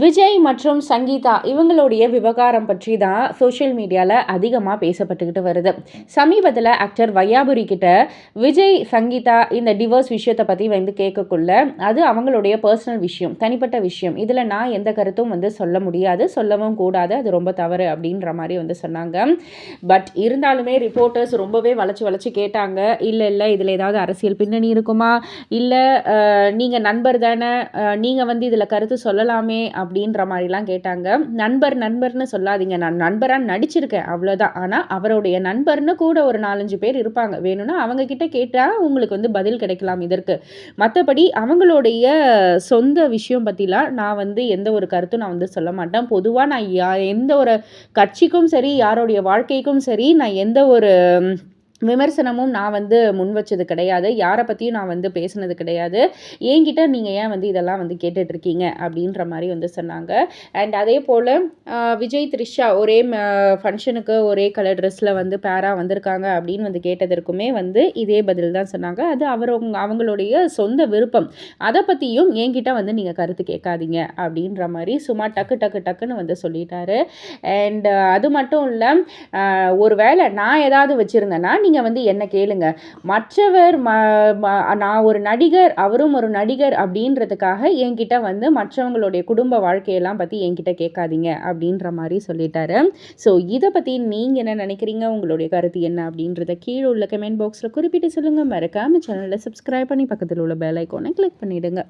விஜய் மற்றும் சங்கீதா இவங்களுடைய விவகாரம் பற்றி தான் சோஷியல் மீடியாவில் அதிகமாக பேசப்பட்டுக்கிட்டு வருது. சமீபத்தில் ஆக்டர் வையாபுரி கிட்ட விஜய் சங்கீதா இந்த டிவோர்ஸ் விஷயத்தை பற்றி வந்து கேட்கக்குள்ள அது அவங்களுடைய பர்சனல் விஷயம், தனிப்பட்ட விஷயம், இதில் நான் எந்த கருத்தும் வந்து சொல்ல முடியாது, சொல்லவும் கூடாது, அது ரொம்ப தவறு அப்படின்ற மாதிரி வந்து சொன்னாங்க. பட் இருந்தாலுமே ரிப்போர்ட்டர்ஸ் ரொம்பவே வளைச்சி வளைச்சி கேட்டாங்க. இல்லை இதில் ஏதாவது அரசியல் பின்னணி இருக்குமா, இல்லை நீங்கள் நண்பர் தானே, நீங்கள் வந்து இதில் கருத்து சொல்லலாமே அப்படின்ற மாதிரிலாம் கேட்டாங்க. நண்பர்னு சொல்லாதீங்க, நான் நண்பராக நடிச்சிருக்கேன் அவ்வளோதான். ஆனால் அவருடைய நண்பர்னு கூட ஒரு 4-5 பேர் இருப்பாங்க, வேணும்னா அவங்க கிட்ட கேட்டால் உங்களுக்கு வந்து பதில் கிடைக்கலாம் இதற்கு. மற்றபடி அவங்களுடைய சொந்த விஷயம் பற்றிலாம் நான் வந்து எந்த ஒரு கருத்தும் நான் வந்து சொல்ல மாட்டேன். பொதுவாக நான் எந்த ஒரு கட்சிக்கும் சரி, யாருடைய வாழ்க்கைக்கும் சரி, நான் எந்த ஒரு விமர்சனமும் நான் வந்து முன் வச்சது கிடையாது, யாரை பற்றியும் நான் வந்து பேசுனது கிடையாது. என்கிட்ட நீங்கள் ஏன் வந்து இதெல்லாம் வந்து கேட்டுட்ருக்கீங்க அப்படின்ற மாதிரி வந்து சொன்னாங்க. அண்ட் அதே போல் விஜய் த்ரிஷா ஒரே ஃபங்க்ஷனுக்கு ஒரே கலர் ட்ரெஸ்ஸில் வந்து பேராக வந்திருக்காங்க அப்படின்னு வந்து கேட்டதற்குமே வந்து இதே பதில் தான் சொன்னாங்க. அது அவங்களுடைய சொந்த விருப்பம், அதை பற்றியும் என்கிட்ட வந்து நீங்கள் கருத்து கேட்காதீங்க அப்படின்ற மாதிரி சும்மா டக்குன்னு வந்து சொல்லிட்டாரு. அண்ட் அது மட்டும் இல்லை, ஒரு வேளை நான் ஏதாவது வச்சுருந்தேன்னா நீங்கள் வந்து என்ன கேளுங்க, மற்றவர் நான் ஒரு நடிகர், அவரும் ஒரு நடிகர் அப்படின்றதுக்காக என்கிட்ட வந்து மற்றவங்களுடைய குடும்ப வாழ்க்கையெல்லாம் பற்றி என்கிட்ட கேட்காதீங்க அப்படின்ற மாதிரி சொல்லிட்டாரு. ஸோ இதை பற்றி நீங்கள் என்ன நினைக்கிறீங்க, உங்களுடைய கருத்து என்ன அப்படின்றத கீழே உள்ள கமெண்ட் பாக்ஸில் குறிப்பிட்டு சொல்லுங்கள். மறக்காமல் சேனலை சப்ஸ்கிரைப் பண்ணி பக்கத்தில் உள்ள பெல் ஐக்கானை கிளிக் பண்ணிவிடுங்க.